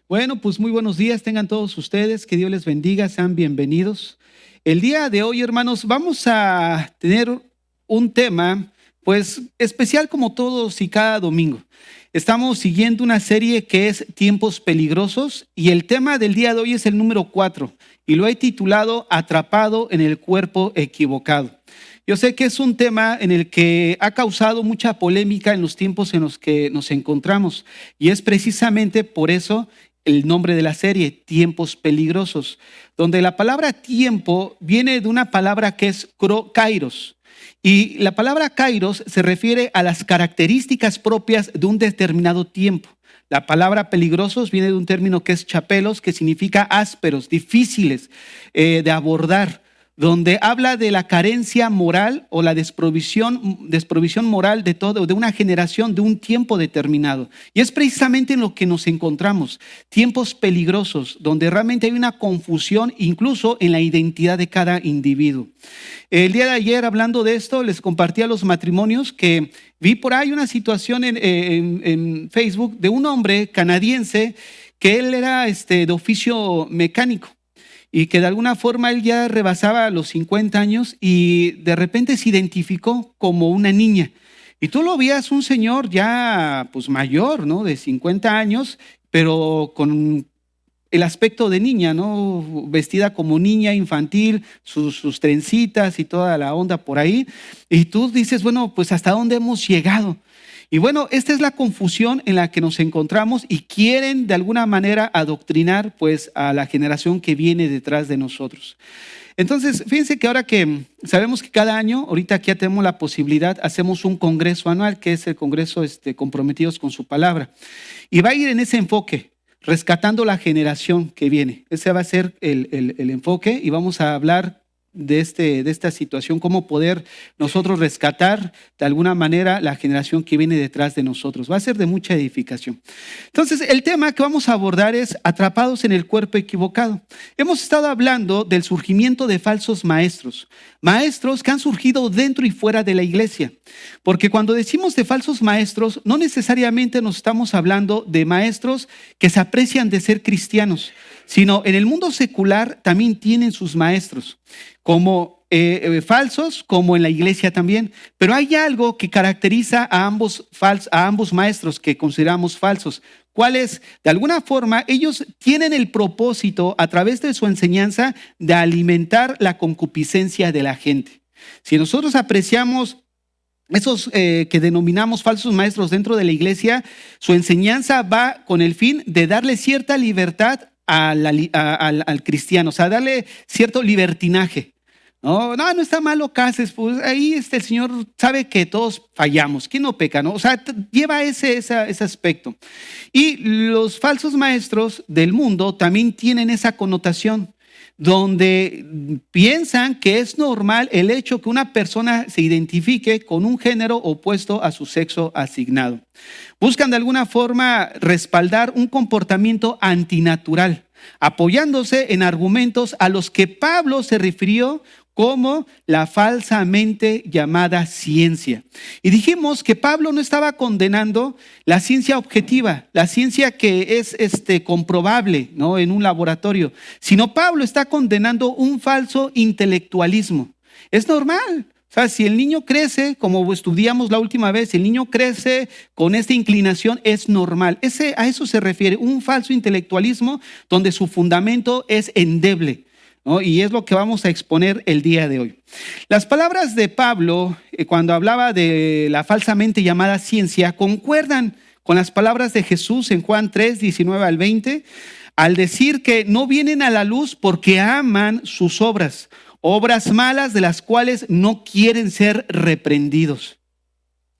Bueno, pues muy buenos días tengan todos ustedes, que Dios les bendiga, sean bienvenidos. El día de hoy, hermanos, vamos a tener un tema, pues especial como todos y cada domingo. Estamos siguiendo una serie que es Tiempos Peligrosos y el tema del día de hoy es el número 4 y lo he titulado Atrapado en el cuerpo equivocado. Yo sé que es un tema en el que ha causado mucha polémica en los tiempos en los que nos encontramos y es precisamente por eso el nombre de la serie, Tiempos Peligrosos, donde la palabra tiempo viene de una palabra que es kairos. Y la palabra kairos se refiere a las características propias de un determinado tiempo. La palabra peligrosos viene de un término que es chapelos, que significa ásperos, difíciles de abordar, donde habla de la carencia moral o la desprovisión moral de todo, de una generación, de un tiempo determinado. Y es precisamente en lo que nos encontramos, tiempos peligrosos, donde realmente hay una confusión incluso en la identidad de cada individuo. El día de ayer, hablando de esto, les compartí a los matrimonios que vi por ahí una situación en Facebook de un hombre canadiense que él era de oficio mecánico. Y que de alguna forma él ya rebasaba los 50 años y de repente se identificó como una niña. Y tú lo veías un señor ya pues mayor, ¿no? De 50 años, pero con el aspecto de niña, ¿no? Vestida como niña infantil, sus trencitas y toda la onda por ahí. Y tú dices, bueno, pues ¿hasta dónde hemos llegado? Y bueno, esta es la confusión en la que nos encontramos y quieren de alguna manera adoctrinar pues a la generación que viene detrás de nosotros. Entonces, fíjense que ahora que sabemos que cada año, ahorita aquí ya tenemos la posibilidad, hacemos un congreso anual, que es el congreso Comprometidos con su Palabra. Y va a ir en ese enfoque, rescatando la generación que viene. Ese va a ser el enfoque y vamos a hablar de esta situación, cómo poder nosotros rescatar de alguna manera la generación que viene detrás de nosotros. Va a ser de mucha edificación. Entonces, el tema que vamos a abordar es atrapados en el cuerpo equivocado. Hemos estado hablando del surgimiento de falsos maestros, maestros que han surgido dentro y fuera de la iglesia. Porque cuando decimos de falsos maestros, no necesariamente nos estamos hablando de maestros que se aprecian de ser cristianos, sino en el mundo secular también tienen sus maestros, como falsos, como en la iglesia también. Pero hay algo que caracteriza a ambos maestros que consideramos falsos. ¿Cuál es? De alguna forma, ellos tienen el propósito, a través de su enseñanza, de alimentar la concupiscencia de la gente. Si nosotros apreciamos esos que denominamos falsos maestros dentro de la iglesia, su enseñanza va con el fin de darle cierta libertad al cristiano, o sea, darle cierto libertinaje. No está mal lo que haces, pues ahí el Señor sabe que todos fallamos, ¿quién no peca? ¿No? O sea, lleva ese aspecto. Y los falsos maestros del mundo también tienen esa connotación, donde piensan que es normal el hecho que una persona se identifique con un género opuesto a su sexo asignado. Buscan de alguna forma respaldar un comportamiento antinatural, apoyándose en argumentos a los que Pablo se refirió como la falsamente llamada ciencia. Y dijimos que Pablo no estaba condenando la ciencia objetiva, la ciencia que es comprobable, ¿no? En un laboratorio, sino Pablo está condenando un falso intelectualismo. Es normal. O sea, si el niño crece, como estudiamos la última vez, si el niño crece con esta inclinación, es normal. A eso se refiere, un falso intelectualismo donde su fundamento es endeble, ¿no? Y es lo que vamos a exponer el día de hoy. Las palabras de Pablo, cuando hablaba de la falsamente llamada ciencia, concuerdan con las palabras de Jesús en Juan 3, 19 al 20, al decir que no vienen a la luz porque aman sus obras malas de las cuales no quieren ser reprendidos.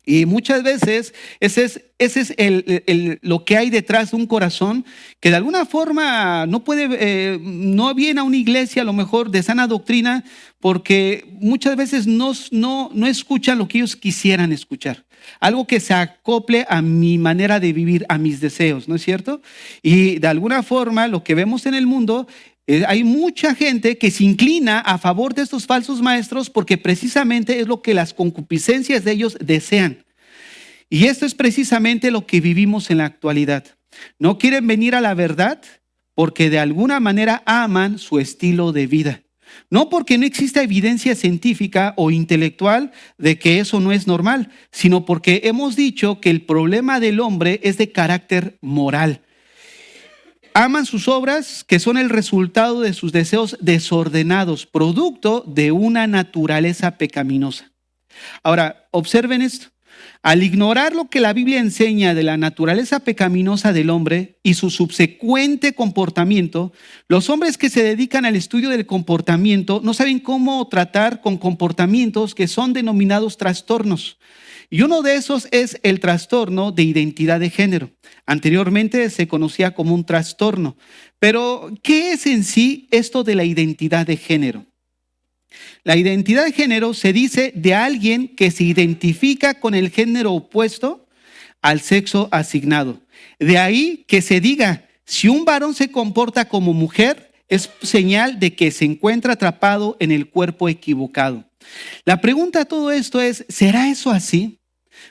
Y muchas veces ese es lo que hay detrás de un corazón que de alguna forma no viene a una iglesia a lo mejor de sana doctrina porque muchas veces no escuchan lo que ellos quisieran escuchar. Algo que se acople a mi manera de vivir, a mis deseos, ¿no es cierto? Y de alguna forma lo que vemos en el mundo, hay mucha gente que se inclina a favor de estos falsos maestros porque precisamente es lo que las concupiscencias de ellos desean. Y esto es precisamente lo que vivimos en la actualidad. No quieren venir a la verdad porque de alguna manera aman su estilo de vida. No porque no exista evidencia científica o intelectual de que eso no es normal, sino porque hemos dicho que el problema del hombre es de carácter moral. Aman sus obras que son el resultado de sus deseos desordenados, producto de una naturaleza pecaminosa. Ahora, observen esto. Al ignorar lo que la Biblia enseña de la naturaleza pecaminosa del hombre y su subsecuente comportamiento, los hombres que se dedican al estudio del comportamiento no saben cómo tratar con comportamientos que son denominados trastornos. Y uno de esos es el trastorno de identidad de género. Anteriormente se conocía como un trastorno. Pero, ¿qué es en sí esto de la identidad de género? La identidad de género se dice de alguien que se identifica con el género opuesto al sexo asignado. De ahí que se diga, si un varón se comporta como mujer, es señal de que se encuentra atrapado en el cuerpo equivocado. La pregunta a todo esto es, ¿será eso así?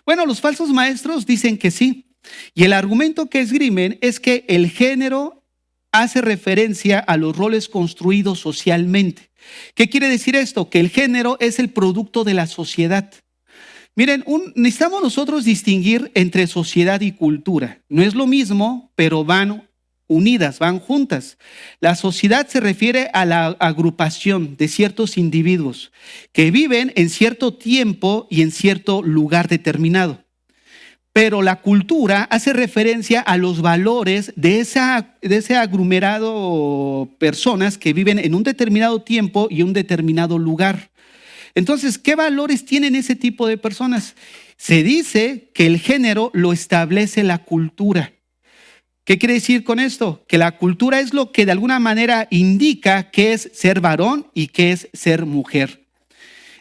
Bueno, los falsos maestros dicen que sí. Y el argumento que esgrimen es que el género hace referencia a los roles construidos socialmente. ¿Qué quiere decir esto? Que el género es el producto de la sociedad. Miren, necesitamos nosotros distinguir entre sociedad y cultura. No es lo mismo, pero van unidas, van juntas. La sociedad se refiere a la agrupación de ciertos individuos que viven en cierto tiempo y en cierto lugar determinado. Pero la cultura hace referencia a los valores de ese aglomerado de personas que viven en un determinado tiempo y un determinado lugar. Entonces, ¿qué valores tienen ese tipo de personas? Se dice que el género lo establece la cultura. ¿Qué quiere decir con esto? Que la cultura es lo que de alguna manera indica qué es ser varón y qué es ser mujer.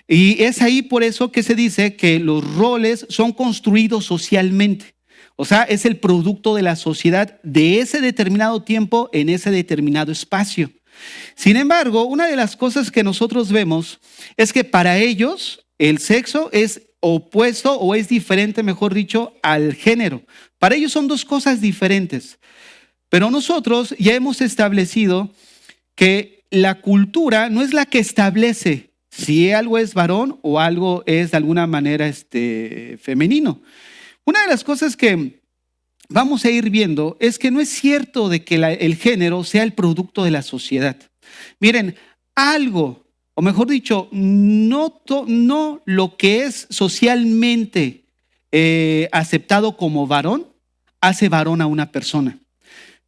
Y es ahí por eso que se dice que los roles son construidos socialmente. O sea, es el producto de la sociedad de ese determinado tiempo en ese determinado espacio. Sin embargo, una de las cosas que nosotros vemos es que para ellos el sexo es opuesto o es diferente, mejor dicho, al género. Para ellos son dos cosas diferentes. Pero nosotros ya hemos establecido que la cultura no es la que establece si algo es varón o algo es de alguna manera femenino. Una de las cosas que vamos a ir viendo es que no es cierto de que el género sea el producto de la sociedad. Miren, algo, o mejor dicho, no lo que es socialmente aceptado como varón, hace varón a una persona.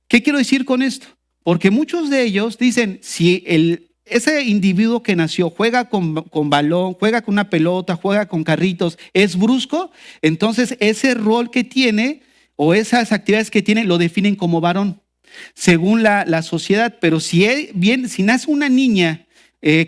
¿Qué quiero decir con esto? Porque muchos de ellos dicen, si ese individuo que nació juega con balón, juega con una pelota, juega con carritos, es brusco, entonces ese rol que tiene o esas actividades que tiene lo definen como varón, según la sociedad. Pero si nace una niña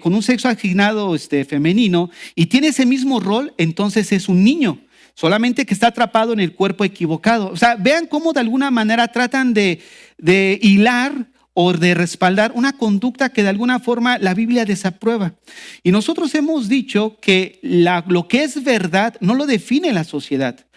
con un sexo asignado femenino y tiene ese mismo rol, entonces es un niño, solamente que está atrapado en el cuerpo equivocado. O sea, vean cómo de alguna manera tratan de hilar o de respaldar una conducta que de alguna forma la Biblia desaprueba. Y nosotros hemos dicho que lo que es verdad no lo define la sociedad.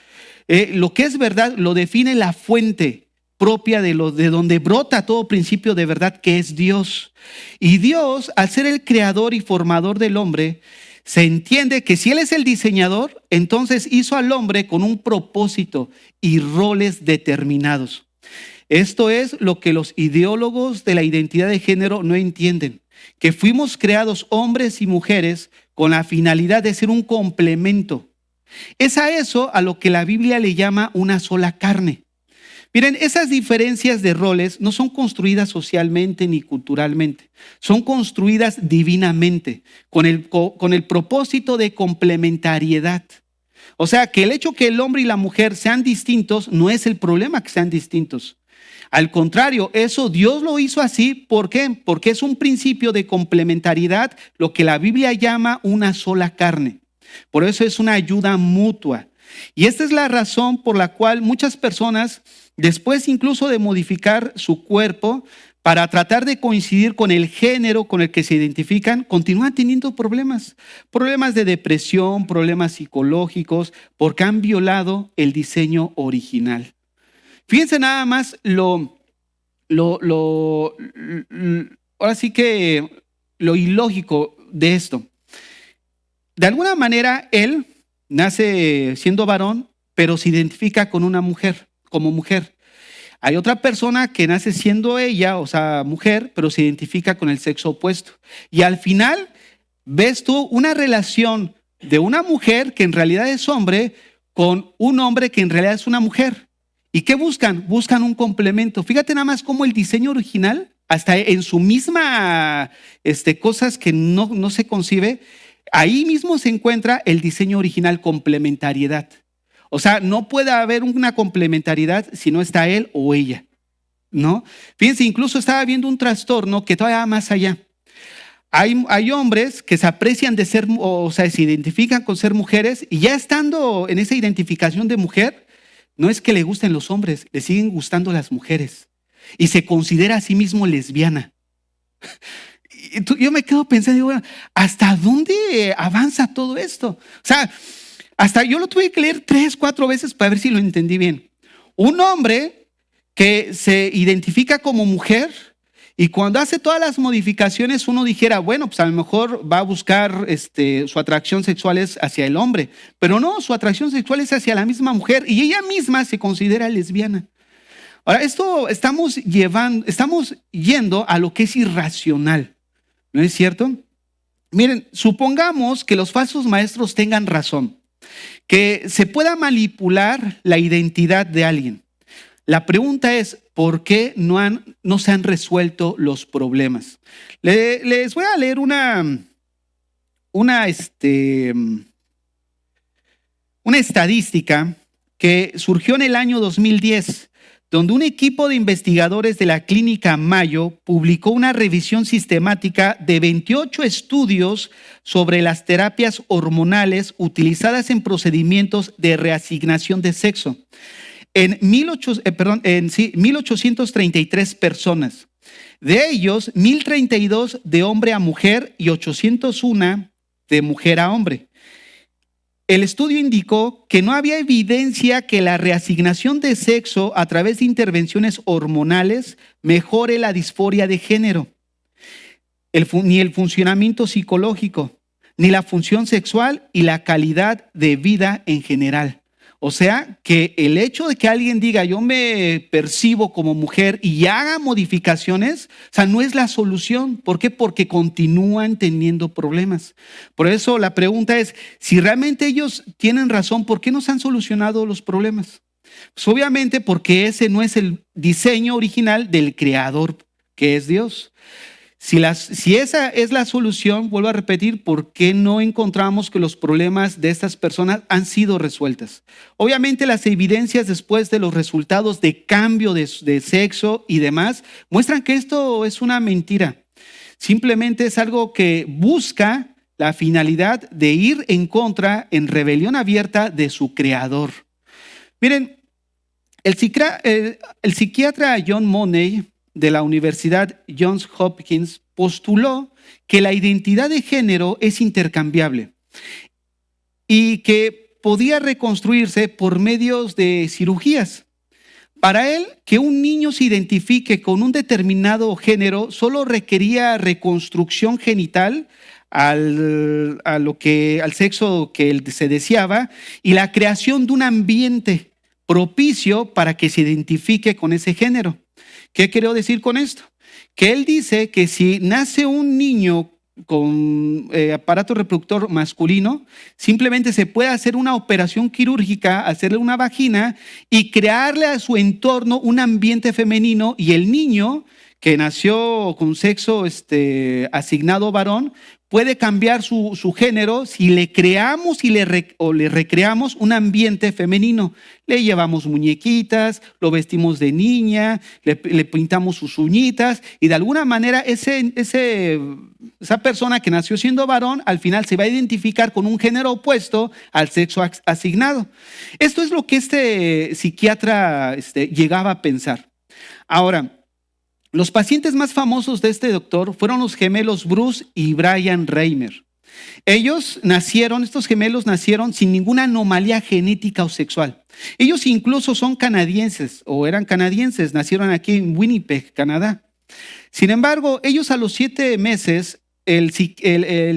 Lo que es verdad lo define la fuente propia de donde brota todo principio de verdad, que es Dios. Y Dios, al ser el creador y formador del hombre, se entiende que si Él es el diseñador, entonces hizo al hombre con un propósito y roles determinados. Esto es lo que los ideólogos de la identidad de género no entienden, que fuimos creados hombres y mujeres con la finalidad de ser un complemento. Es a eso a lo que la Biblia le llama una sola carne. Miren, esas diferencias de roles no son construidas socialmente ni culturalmente, son construidas divinamente, con el propósito de complementariedad. O sea, que el hecho que el hombre y la mujer sean distintos no es el problema que sean distintos. Al contrario, eso Dios lo hizo así. ¿Por qué? Porque es un principio de complementariedad, lo que la Biblia llama una sola carne. Por eso es una ayuda mutua. Y esta es la razón por la cual muchas personas, después incluso de modificar su cuerpo para tratar de coincidir con el género con el que se identifican, continúan teniendo problemas de depresión, problemas psicológicos, porque han violado el diseño original. Fíjense nada más ahora sí que lo ilógico de esto. De alguna manera, él nace siendo varón, pero se identifica con una mujer, como mujer. Hay otra persona que nace siendo ella, o sea, mujer, pero se identifica con el sexo opuesto. Y al final, ves tú una relación de una mujer que en realidad es hombre con un hombre que en realidad es una mujer. ¿Y qué buscan? Buscan un complemento. Fíjate nada más cómo el diseño original, hasta en su misma cosas que no se concibe, ahí mismo se encuentra el diseño original, complementariedad. O sea, no puede haber una complementariedad si no está él o ella, ¿no? Fíjense, incluso estaba viendo un trastorno que todavía va más allá. Hay hombres que se aprecian de ser, o sea, se identifican con ser mujeres y ya estando en esa identificación de mujer, no es que le gusten los hombres, le siguen gustando las mujeres y se considera a sí mismo lesbiana. Yo me quedo pensando, digo, bueno, ¿hasta dónde avanza todo esto? O sea, hasta yo lo tuve que leer 3, 4 veces para ver si lo entendí bien. Un hombre que se identifica como mujer y cuando hace todas las modificaciones uno dijera, bueno, pues a lo mejor va a buscar su atracción sexual es hacia el hombre, pero no, su atracción sexual es hacia la misma mujer y ella misma se considera lesbiana. Ahora, esto estamos yendo a lo que es irracional, ¿no es cierto? Miren, supongamos que los falsos maestros tengan razón, que se pueda manipular la identidad de alguien. La pregunta es, ¿por qué no se han resuelto los problemas? Les voy a leer una estadística que surgió en el año 2010, donde un equipo de investigadores de la Clínica Mayo publicó una revisión sistemática de 28 estudios sobre las terapias hormonales utilizadas en procedimientos de reasignación de sexo en 1,833 personas. De ellos, 1,032 de hombre a mujer y 801 de mujer a hombre. El estudio indicó que no había evidencia que la reasignación de sexo a través de hormonales mejore la disforia de género, ni el funcionamiento psicológico, ni la función sexual y la calidad de vida en general. O sea, que el hecho de que alguien diga yo me percibo como mujer y haga modificaciones, o sea, no es la solución. ¿Por qué? Porque continúan teniendo problemas. Por eso la pregunta es, si realmente ellos tienen razón, ¿por qué no se han solucionado los problemas? Pues obviamente porque ese no es el diseño original del creador, que es Dios. Si esa es la solución, vuelvo a repetir, ¿por qué no encontramos que los problemas de estas personas han sido resueltas? Obviamente las evidencias después de los resultados de cambio de sexo y demás muestran que esto es una mentira. Simplemente es algo que busca la finalidad de ir en contra, en rebelión abierta de su creador. Miren, el psiquiatra John Money de la Universidad Johns Hopkins postuló que la identidad de género es intercambiable y que podía reconstruirse por medios de cirugías. Para él, que un niño se identifique con un determinado género solo requería reconstrucción genital al sexo que él se deseaba y la creación de un ambiente propicio para que se identifique con ese género. ¿Qué quiero decir con esto? Que él dice que si nace un niño con aparato reproductor masculino, simplemente se puede hacer una operación quirúrgica, hacerle una vagina y crearle a su entorno un ambiente femenino y el niño que nació con sexo asignado varón puede cambiar su género si le creamos le recreamos un ambiente femenino. Le llevamos muñequitas, lo vestimos de niña, le pintamos sus uñitas y de alguna manera esa persona que nació siendo varón al final se va a identificar con un género opuesto al sexo asignado. Esto es lo que este psiquiatra llegaba a pensar. Ahora, los pacientes más famosos de este doctor fueron los gemelos Bruce y Brian Reimer. Estos gemelos nacieron sin ninguna anomalía genética o sexual. Ellos incluso son canadienses o eran canadienses, nacieron aquí en Winnipeg, Canadá. Sin embargo, ellos a los 7 meses,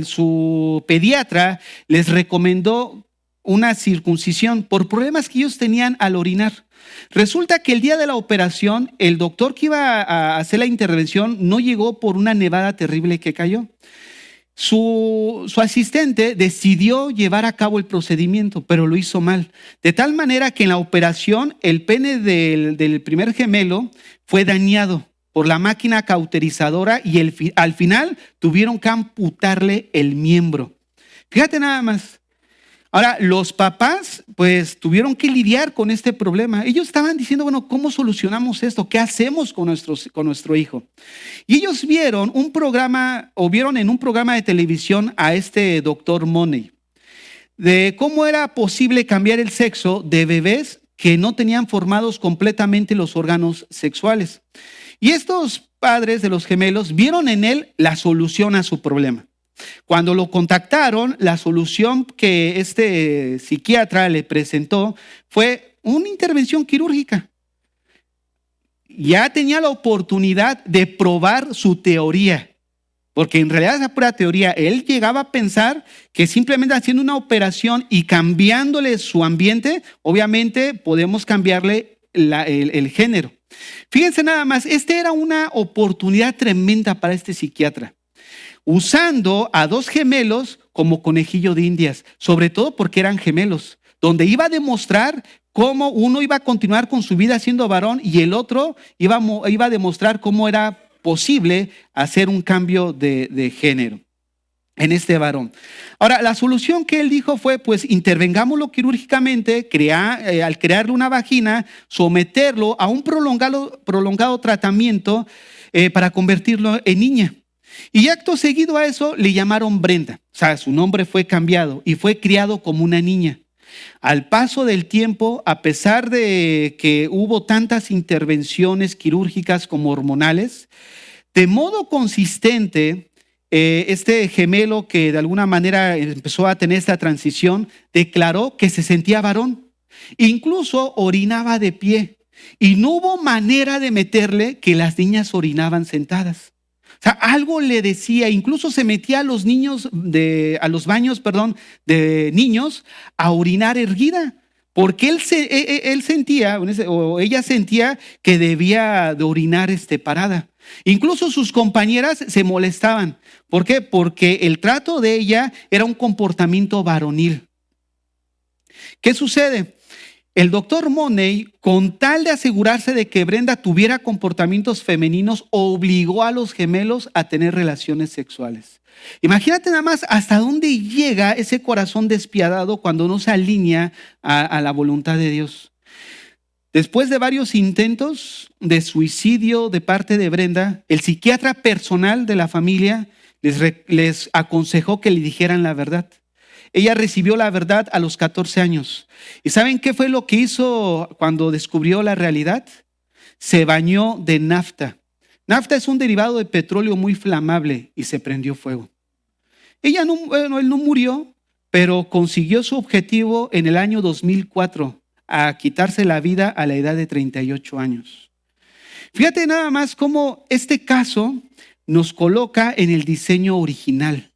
su pediatra les recomendó una circuncisión por problemas que ellos tenían al orinar. Resulta que el día de la operación, el doctor que iba a hacer la intervención no llegó por una nevada terrible que cayó. Su asistente decidió llevar a cabo el procedimiento, pero lo hizo mal. De tal manera que en la operación el pene del primer gemelo fue dañado por la máquina cauterizadora y al final tuvieron que amputarle el miembro. Fíjate nada más. Ahora, los papás pues tuvieron que lidiar con este problema. Ellos estaban diciendo, bueno, ¿cómo solucionamos esto? ¿Qué hacemos con nuestro hijo? Y ellos vieron en un programa de televisión a este doctor Money, de cómo era posible cambiar el sexo de bebés que no tenían formados completamente los órganos sexuales. Y estos padres de los gemelos vieron en él la solución a su problema. Cuando lo contactaron, la solución que este psiquiatra le presentó fue una intervención quirúrgica. Ya tenía la oportunidad de probar su teoría, porque en realidad esa pura teoría, él llegaba a pensar que simplemente haciendo una operación y cambiándole su ambiente, obviamente podemos cambiarle el género. Fíjense nada más, esta era una oportunidad tremenda para este psiquiatra, usando a 2 gemelos como conejillo de indias, sobre todo porque eran gemelos, donde iba a demostrar cómo uno iba a continuar con su vida siendo varón y el otro iba a demostrar cómo era posible hacer un cambio de género en este varón. Ahora, la solución que él dijo fue, pues intervengámoslo quirúrgicamente, al crearle una vagina, someterlo a un prolongado tratamiento para convertirlo en niña. Y acto seguido a eso le llamaron Brenda, o sea, su nombre fue cambiado y fue criado como una niña. Al paso del tiempo, a pesar de que hubo tantas intervenciones quirúrgicas como hormonales, de modo consistente, este gemelo que de alguna manera empezó a tener esta transición, declaró que se sentía varón, incluso orinaba de pie y no hubo manera de meterle que las niñas orinaban sentadas. O sea, algo le decía, incluso se metía a los baños de niños a orinar erguida, porque él sentía, o ella sentía que debía de orinar parada. Incluso sus compañeras se molestaban. ¿Por qué? Porque el trato de ella era un comportamiento varonil. ¿Qué sucede? El doctor Money, con tal de asegurarse de que Brenda tuviera comportamientos femeninos, obligó a los gemelos a tener relaciones sexuales. Imagínate nada más hasta dónde llega ese corazón despiadado cuando no se alinea a la voluntad de Dios. Después de varios intentos de suicidio de parte de Brenda, el psiquiatra personal de la familia les aconsejó que le dijeran la verdad. Ella recibió la verdad a los 14 años. ¿Y saben qué fue lo que hizo cuando descubrió la realidad? Se bañó de nafta. Nafta es un derivado de petróleo muy flamable y se prendió fuego. Él no murió, pero consiguió su objetivo en el año 2004, a quitarse la vida a la edad de 38 años. Fíjate nada más cómo este caso nos coloca en el diseño original.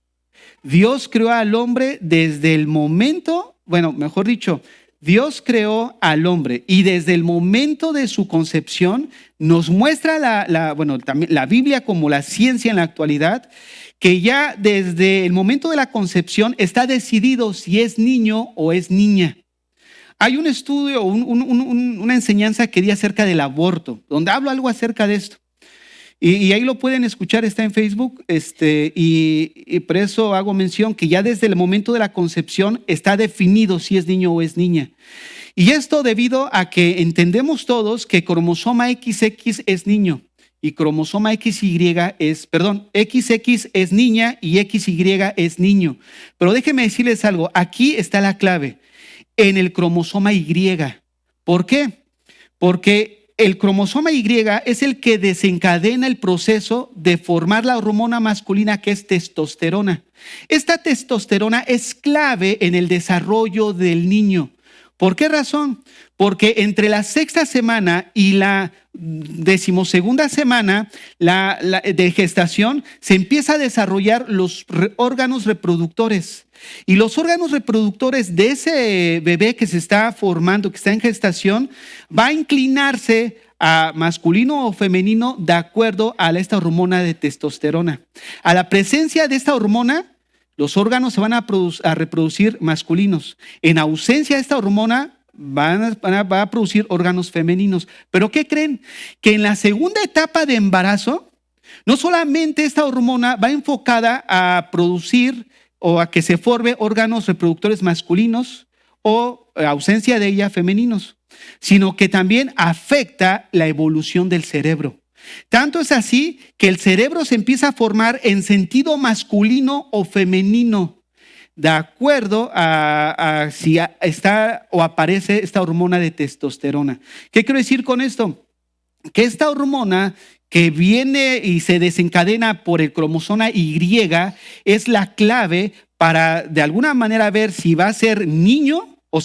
Dios creó al hombre desde el momento, Dios creó al hombre y desde el momento de su concepción nos muestra también la Biblia como la ciencia en la actualidad, que ya desde el momento de la concepción está decidido si es niño o es niña. Hay un estudio, una enseñanza que di acerca del aborto, donde hablo algo acerca de esto. Y ahí lo pueden escuchar, está en Facebook, y por eso hago mención que ya desde el momento de la concepción está definido si es niño o es niña. Y esto debido a que entendemos todos que cromosoma XX es niño y cromosoma XX es niña y XY es niño. Pero déjenme decirles algo, aquí está la clave, en el cromosoma Y. ¿Por qué? Porque el cromosoma Y es el que desencadena el proceso de formar la hormona masculina que es testosterona. Esta testosterona es clave en el desarrollo del niño. ¿Por qué razón? Porque entre la sexta semana y la 12ª semana de gestación se empieza a desarrollar los órganos reproductores. Y los órganos reproductores de ese bebé que se está formando, que está en gestación, va a inclinarse a masculino o femenino de acuerdo a esta hormona de testosterona. A la presencia de esta hormona, los órganos se van a reproducir masculinos. En ausencia de esta hormona, va a producir órganos femeninos. ¿Pero qué creen? Que en la segunda etapa de embarazo, no solamente esta hormona va enfocada a producir o a que se forme órganos reproductores masculinos o ausencia de ella femeninos, sino que también afecta la evolución del cerebro. Tanto es así que el cerebro se empieza a formar en sentido masculino o femenino, de acuerdo a si está o aparece esta hormona de testosterona. ¿Qué quiero decir con esto? Que esta hormona que viene y se desencadena por el cromosoma Y es la clave para de alguna manera ver si va a ser niño o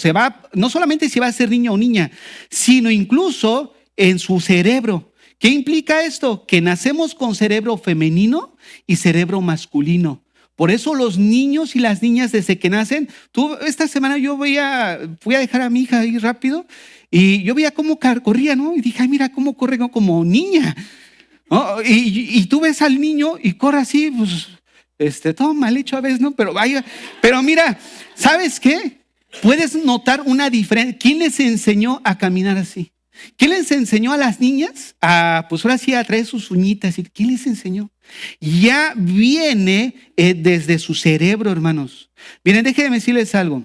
no solamente si va a ser niño o niña, sino incluso en su cerebro. ¿Qué implica esto? Que nacemos con cerebro femenino y cerebro masculino. Por eso los niños y las niñas desde que nacen, esta semana yo fui a dejar a mi hija ahí rápido y yo veía cómo corría, ¿no? Y dije, ay, mira cómo corre como niña, ¿no? Y tú ves al niño y corre así, pues, todo mal hecho a veces, ¿no? Pero mira, ¿sabes qué? Puedes notar una diferencia. ¿Quién les enseñó a caminar así? ¿Quién les enseñó a las niñas pues ahora sí a traer sus uñitas? ¿Quién les enseñó? Ya viene desde su cerebro, hermanos. Miren, déjenme decirles algo.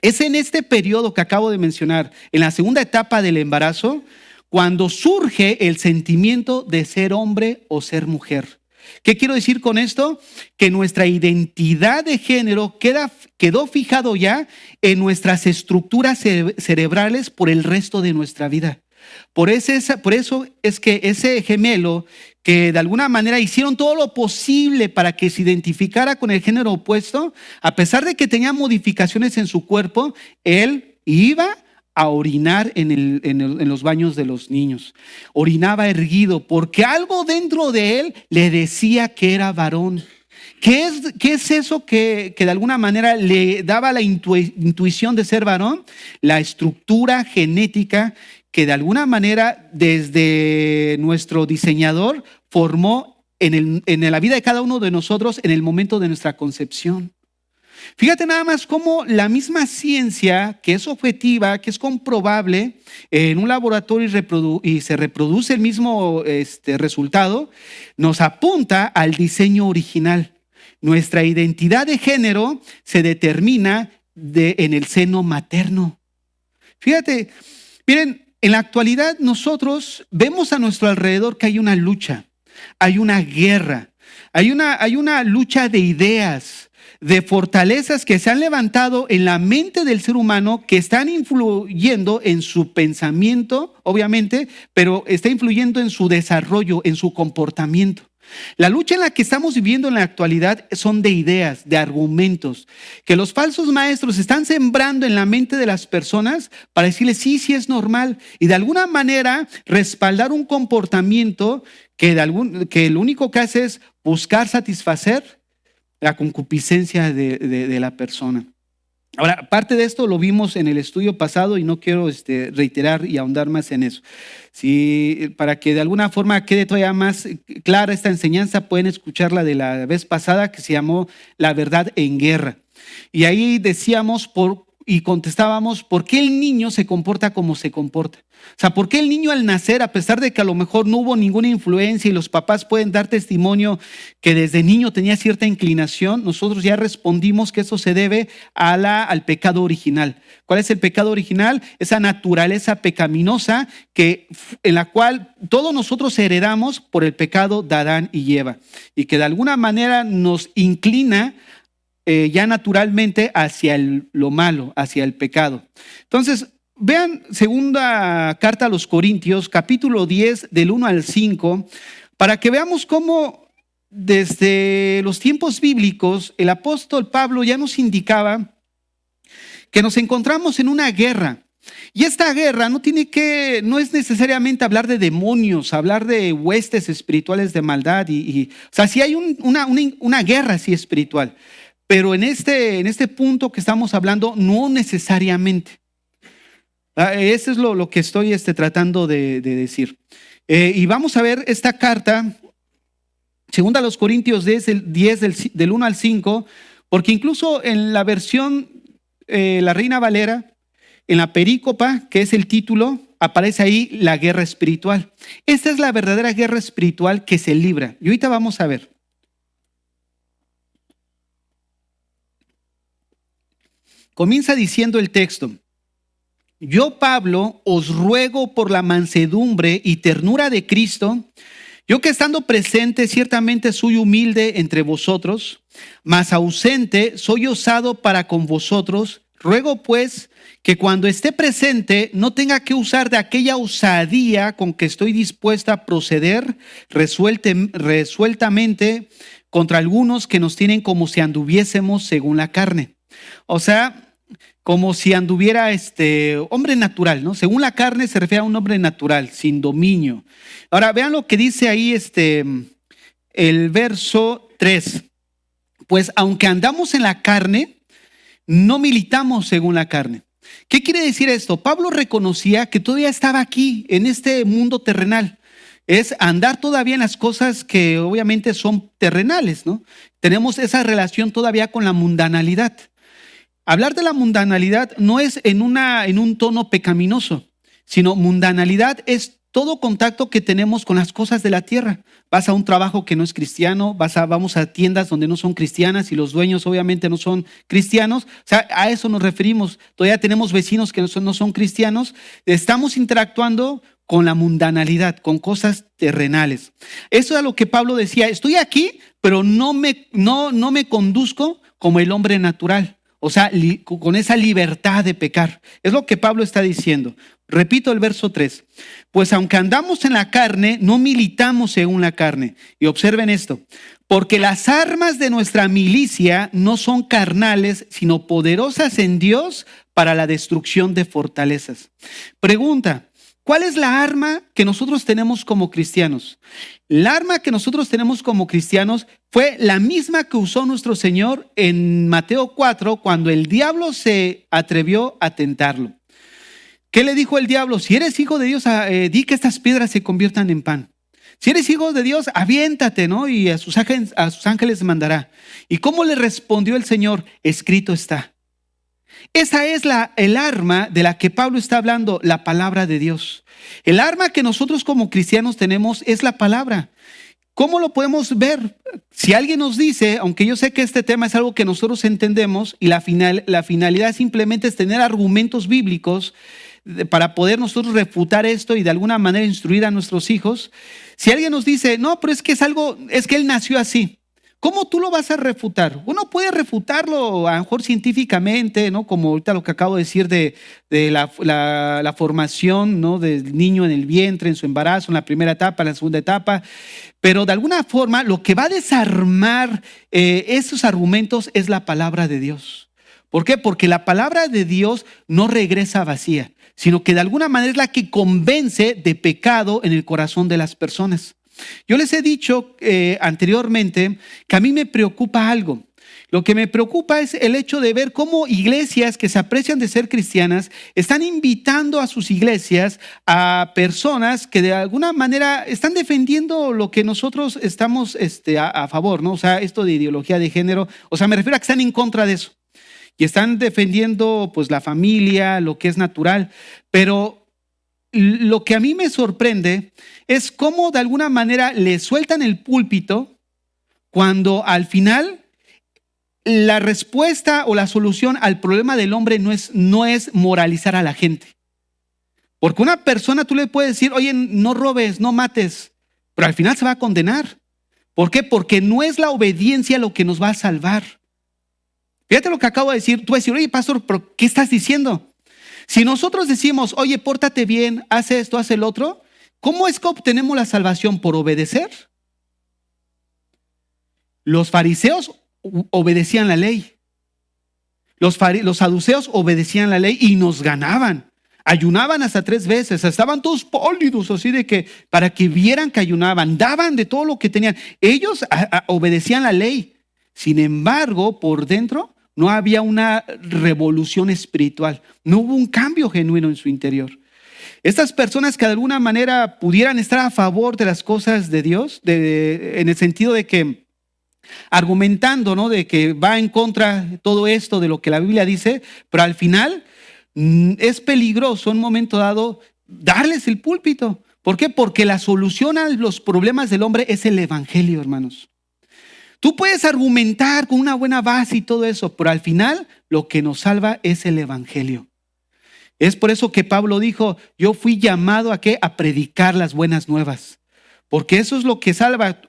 Es en este periodo que acabo de mencionar, en la segunda etapa del embarazo, cuando surge el sentimiento de ser hombre o ser mujer. ¿Qué quiero decir con esto? Que nuestra identidad de género quedó fijado ya en nuestras estructuras cerebrales por el resto de nuestra vida. Por eso es que ese gemelo que de alguna manera hicieron todo lo posible para que se identificara con el género opuesto, a pesar de que tenía modificaciones en su cuerpo, él iba a orinar en los baños de los niños. Orinaba erguido porque algo dentro de él le decía que era varón. ¿Qué es eso que de alguna manera le daba la intuición de ser varón? La estructura genética que de alguna manera desde nuestro diseñador formó en la vida de cada uno de nosotros en el momento de nuestra concepción. Fíjate nada más cómo la misma ciencia que es objetiva, que es comprobable en un laboratorio y se reproduce el mismo resultado, nos apunta al diseño original. Nuestra identidad de género se determina en el seno materno. Fíjate, miren, en la actualidad nosotros vemos a nuestro alrededor que hay una lucha, hay una guerra, hay una lucha de ideas, de fortalezas que se han levantado en la mente del ser humano, que están influyendo en su pensamiento, obviamente, pero está influyendo en su desarrollo, en su comportamiento. La lucha en la que estamos viviendo en la actualidad son de ideas, de argumentos, que los falsos maestros están sembrando en la mente de las personas para decirles sí es normal y de alguna manera respaldar un comportamiento que lo único que hace es buscar satisfacer la concupiscencia de la persona. Ahora, parte de esto lo vimos en el estudio pasado y no quiero reiterar y ahondar más en eso. Para que de alguna forma quede todavía más clara esta enseñanza, pueden escucharla de la vez pasada que se llamó La verdad en guerra. Y ahí decíamos y contestábamos por qué el niño se comporta como se comporta. O sea, por qué el niño al nacer, a pesar de que a lo mejor no hubo ninguna influencia y los papás pueden dar testimonio que desde niño tenía cierta inclinación, nosotros ya respondimos que eso se debe al pecado original. ¿Cuál es el pecado original? Esa naturaleza pecaminosa en la cual todos nosotros heredamos por el pecado de Adán y Eva y que de alguna manera nos inclina ya naturalmente hacia lo malo, hacia el pecado. Entonces, vean segunda carta a los Corintios, capítulo 10, del 1 al 5, para que veamos cómo desde los tiempos bíblicos el apóstol Pablo ya nos indicaba que nos encontramos en una guerra. Y esta guerra no es necesariamente hablar de demonios, hablar de huestes espirituales de maldad. O sea, sí hay una guerra así espiritual, pero en este punto que estamos hablando, no necesariamente. Eso es lo que estoy tratando de decir. Y vamos a ver esta carta, segunda a los Corintios 10 del 1 al 5, porque incluso en la versión, la Reina Valera, en la perícopa, que es el título, aparece ahí la guerra espiritual. Esta es la verdadera guerra espiritual que se libra. Y ahorita vamos a ver. Comienza diciendo el texto: yo, Pablo, os ruego por la mansedumbre y ternura de Cristo, yo que estando presente ciertamente soy humilde entre vosotros, mas ausente soy osado para con vosotros. Ruego pues que cuando esté presente no tenga que usar de aquella osadía con que estoy dispuesta a proceder resueltamente contra algunos que nos tienen como si anduviésemos según la carne. O sea, como si anduviera hombre natural, ¿no? Según la carne se refiere a un hombre natural, sin dominio. Ahora vean lo que dice ahí el verso 3. Pues aunque andamos en la carne, no militamos según la carne. ¿Qué quiere decir esto? Pablo reconocía que todavía estaba aquí, en este mundo terrenal. Es andar todavía en las cosas que obviamente son terrenales, ¿no? Tenemos esa relación todavía con la mundanalidad. Hablar de la mundanalidad no es en un tono pecaminoso, sino mundanalidad es todo contacto que tenemos con las cosas de la tierra. Vas a un trabajo que no es cristiano, vamos a tiendas donde no son cristianas y los dueños obviamente no son cristianos. O sea, a eso nos referimos. Todavía tenemos vecinos que no son cristianos. Estamos interactuando con la mundanalidad, con cosas terrenales. Eso es lo que Pablo decía: estoy aquí, pero no me conduzco como el hombre natural. O sea, con esa libertad de pecar. Es lo que Pablo está diciendo. Repito el verso 3. Pues aunque andamos en la carne, no militamos según la carne. Y observen esto: porque las armas de nuestra milicia no son carnales, sino poderosas en Dios para la destrucción de fortalezas. Pregunta: ¿cuál es la arma que nosotros tenemos como cristianos? La arma que nosotros tenemos como cristianos fue la misma que usó nuestro Señor en Mateo 4, cuando el diablo se atrevió a tentarlo. ¿Qué le dijo el diablo? Si eres hijo de Dios, di que estas piedras se conviertan en pan. Si eres hijo de Dios, aviéntate, ¿no? Y a sus ángeles mandará. ¿Y cómo le respondió el Señor? Escrito está. Esa es el arma de la que Pablo está hablando, la palabra de Dios. El arma que nosotros como cristianos tenemos es la palabra. ¿Cómo lo podemos ver? Si alguien nos dice, aunque yo sé que este tema es algo que nosotros entendemos y la finalidad simplemente es tener argumentos bíblicos para poder nosotros refutar esto y de alguna manera instruir a nuestros hijos. Si alguien nos dice, no, pero es que él nació así. ¿Cómo tú lo vas a refutar? Uno puede refutarlo a lo mejor científicamente, ¿no? Como ahorita lo que acabo de decir de la formación, ¿no? Del niño en el vientre, en su embarazo, en la primera etapa, en la segunda etapa. Pero de alguna forma lo que va a desarmar esos argumentos es la palabra de Dios. ¿Por qué? Porque la palabra de Dios no regresa vacía, sino que de alguna manera es la que convence de pecado en el corazón de las personas. Yo les he dicho anteriormente que a mí me preocupa algo. Lo que me preocupa es el hecho de ver cómo iglesias que se aprecian de ser cristianas están invitando a sus iglesias a personas que de alguna manera están defendiendo lo que nosotros estamos a favor, ¿no? O sea, esto de ideología de género, o sea, me refiero a que están en contra de eso. Y están defendiendo pues la familia, lo que es natural, pero lo que a mí me sorprende es cómo de alguna manera le sueltan el púlpito cuando al final la respuesta o la solución al problema del hombre no es moralizar a la gente. Porque una persona tú le puedes decir, oye, no robes, no mates, pero al final se va a condenar. ¿Por qué? Porque no es la obediencia lo que nos va a salvar. Fíjate lo que acabo de decir. Tú vas a decir, oye, pastor, ¿pero qué estás diciendo? Si nosotros decimos, oye, pórtate bien, haz esto, haz el otro, ¿cómo es que obtenemos la salvación? ¿Por obedecer? Los fariseos obedecían la ley. Los saduceos obedecían la ley y nos ganaban. Ayunaban hasta 3 veces, estaban todos pálidos, así de que para que vieran que ayunaban, daban de todo lo que tenían. Ellos obedecían la ley. Sin embargo, por dentro no había una revolución espiritual, no hubo un cambio genuino en su interior. Estas personas que de alguna manera pudieran estar a favor de las cosas de Dios, en el sentido de que argumentando, ¿no?, de que va en contra de todo esto de lo que la Biblia dice, pero al final es peligroso en un momento dado darles el púlpito. ¿Por qué? Porque la solución a los problemas del hombre es el evangelio, hermanos. Tú puedes argumentar con una buena base y todo eso, pero al final lo que nos salva es el evangelio. Es por eso que Pablo dijo, yo fui llamado ¿a qué? A predicar las buenas nuevas. Porque eso es lo que salva.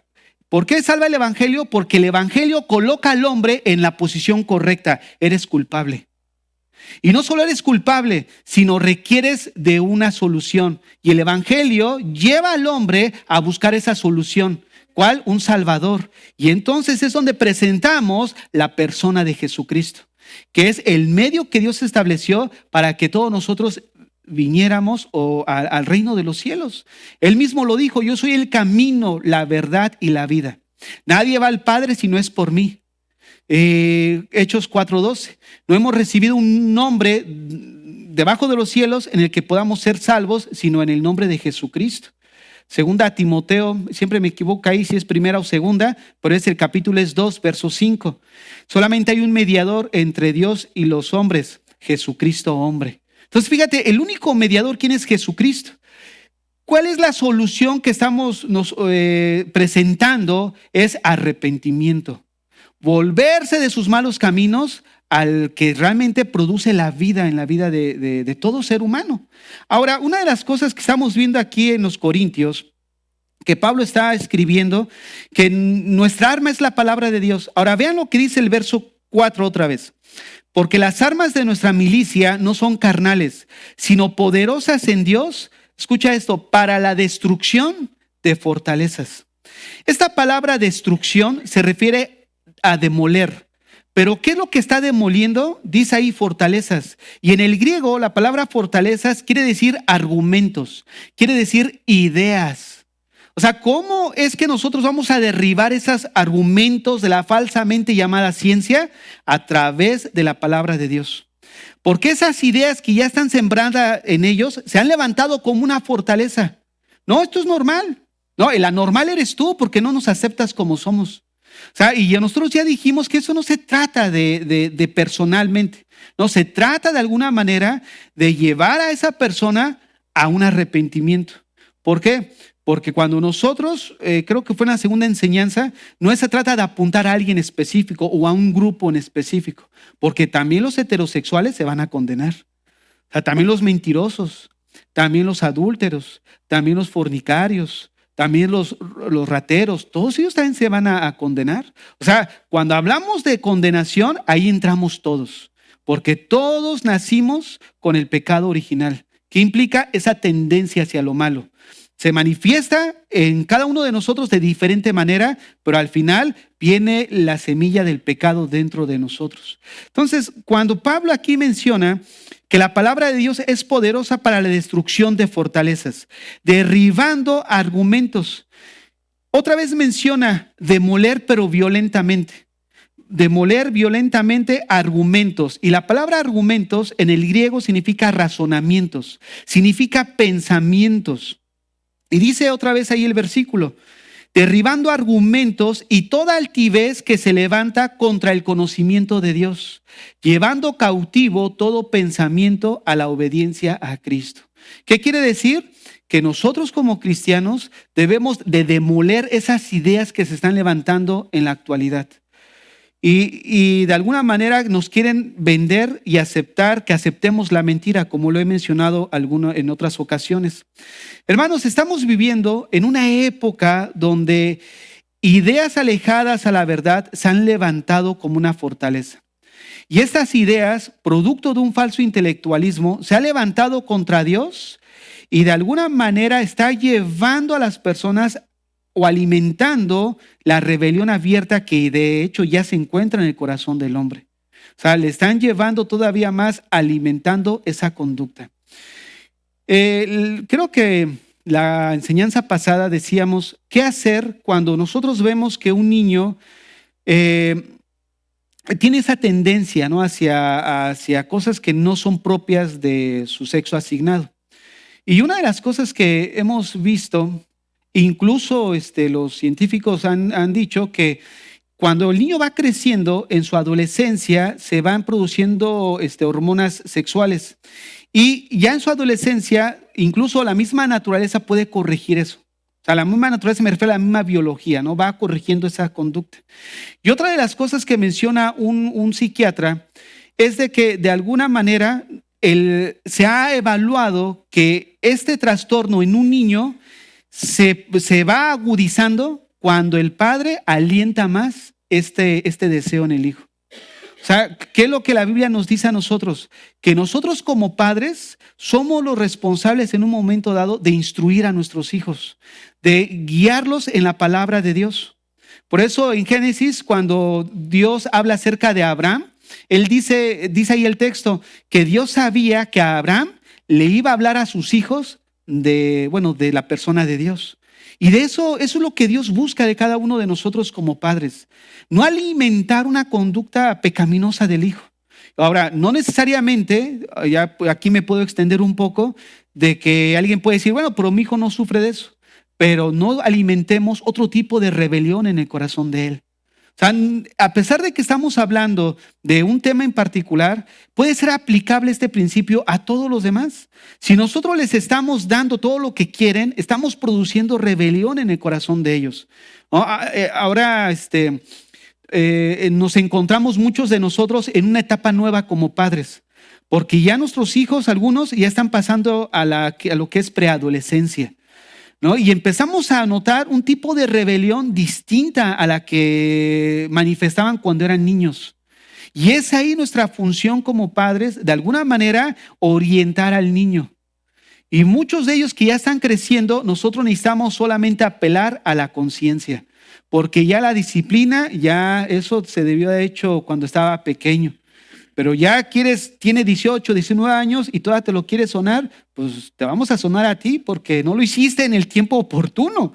¿Por qué salva el evangelio? Porque el evangelio coloca al hombre en la posición correcta. Eres culpable. Y no solo eres culpable, sino requieres de una solución. Y el evangelio lleva al hombre a buscar esa solución. ¿Cuál? Un Salvador. Y entonces es donde presentamos la persona de Jesucristo, que es el medio que Dios estableció para que todos nosotros viniéramos al reino de los cielos. Él mismo lo dijo, yo soy el camino, la verdad y la vida. Nadie va al Padre si no es por mí. Hechos 4:12. No hemos recibido un nombre debajo de los cielos en el que podamos ser salvos, sino en el nombre de Jesucristo. Segunda a Timoteo, siempre me equivoco ahí si es primera o segunda, pero es el capítulo 2, verso 5. Solamente hay un mediador entre Dios y los hombres, Jesucristo hombre. Entonces fíjate, el único mediador, ¿quién es? Jesucristo. ¿Cuál es la solución que estamos presentando? Es arrepentimiento. Volverse de sus malos caminos al que realmente produce la vida en la vida de todo ser humano. Ahora, una de las cosas que estamos viendo aquí en los Corintios, que Pablo está escribiendo, que nuestra arma es la palabra de Dios. Ahora vean lo que dice el verso 4 otra vez. Porque las armas de nuestra milicia no son carnales, sino poderosas en Dios, escucha esto, para la destrucción de fortalezas. Esta palabra destrucción se refiere a demoler. Pero ¿qué es lo que está demoliendo? Dice ahí fortalezas. Y en el griego la palabra fortalezas quiere decir argumentos, quiere decir ideas. O sea, ¿cómo es que nosotros vamos a derribar esos argumentos de la falsamente llamada ciencia? A través de la palabra de Dios. Porque esas ideas que ya están sembradas en ellos se han levantado como una fortaleza. No, esto es normal. No, el anormal eres tú porque no nos aceptas como somos. O sea, y nosotros ya dijimos que eso no se trata de personalmente, no, se trata de alguna manera de llevar a esa persona a un arrepentimiento. ¿Por qué? Porque cuando nosotros, creo que fue en la segunda enseñanza, no se trata de apuntar a alguien específico o a un grupo en específico, porque también los heterosexuales se van a condenar, o sea, también los mentirosos, también los adúlteros, también los fornicarios, también los rateros, todos ellos también se van a condenar. O sea, cuando hablamos de condenación, ahí entramos todos, porque todos nacimos con el pecado original, que implica esa tendencia hacia lo malo. Se manifiesta en cada uno de nosotros de diferente manera, pero al final viene la semilla del pecado dentro de nosotros. Entonces, cuando Pablo aquí menciona que la palabra de Dios es poderosa para la destrucción de fortalezas, derribando argumentos. Otra vez menciona demoler, pero violentamente. Demoler violentamente argumentos. Y la palabra argumentos en el griego significa razonamientos, significa pensamientos. Y dice otra vez ahí el versículo, derribando argumentos y toda altivez que se levanta contra el conocimiento de Dios, llevando cautivo todo pensamiento a la obediencia a Cristo. ¿Qué quiere decir? Que nosotros como cristianos debemos de demoler esas ideas que se están levantando en la actualidad. Y de alguna manera nos quieren vender y aceptar que aceptemos la mentira, como lo he mencionado en otras ocasiones. Hermanos, estamos viviendo en una época donde ideas alejadas a la verdad se han levantado como una fortaleza. Y estas ideas, producto de un falso intelectualismo, se ha levantado contra Dios y de alguna manera está llevando a las personas o alimentando la rebelión abierta que de hecho ya se encuentra en el corazón del hombre. O sea, le están llevando todavía más, alimentando esa conducta. Creo que la enseñanza pasada decíamos, ¿qué hacer cuando nosotros vemos que un niño tiene esa tendencia, ¿no?, hacia cosas que no son propias de su sexo asignado? Y una de las cosas que hemos visto, incluso los científicos han dicho que cuando el niño va creciendo, en su adolescencia se van produciendo hormonas sexuales. Y ya en su adolescencia, incluso la misma naturaleza puede corregir eso. O sea, la misma naturaleza me refiero a la misma biología, ¿no? Va corrigiendo esa conducta. Y otra de las cosas que menciona un psiquiatra es de que de alguna manera se ha evaluado que este trastorno en un niño se va agudizando cuando el padre alienta más este deseo en el hijo. O sea, ¿qué es lo que la Biblia nos dice a nosotros? Que nosotros como padres somos los responsables en un momento dado de instruir a nuestros hijos, de guiarlos en la palabra de Dios. Por eso en Génesis, cuando Dios habla acerca de Abraham, él dice ahí el texto, que Dios sabía que a Abraham le iba a hablar a sus hijos de la persona de Dios. Y de eso es lo que Dios busca de cada uno de nosotros como padres. No alimentar una conducta pecaminosa del hijo. Ahora, no necesariamente, ya aquí me puedo extender un poco, de que alguien puede decir, bueno, pero mi hijo no sufre de eso. Pero no alimentemos otro tipo de rebelión en el corazón de él. O sea, a pesar de que estamos hablando de un tema en particular, puede ser aplicable este principio a todos los demás. Si nosotros les estamos dando todo lo que quieren, estamos produciendo rebelión en el corazón de ellos. Ahora nos encontramos muchos de nosotros en una etapa nueva como padres, porque ya nuestros hijos, algunos, ya están pasando a lo que es preadolescencia, ¿no? Y empezamos a notar un tipo de rebelión distinta a la que manifestaban cuando eran niños. Y es ahí nuestra función como padres, de alguna manera, orientar al niño. Y muchos de ellos que ya están creciendo, nosotros necesitamos solamente apelar a la conciencia, porque ya la disciplina, ya eso se debió haber hecho cuando estaba pequeño. Pero ya tiene 18, 19 años y todavía te lo quieres sonar, pues te vamos a sonar a ti porque no lo hiciste en el tiempo oportuno.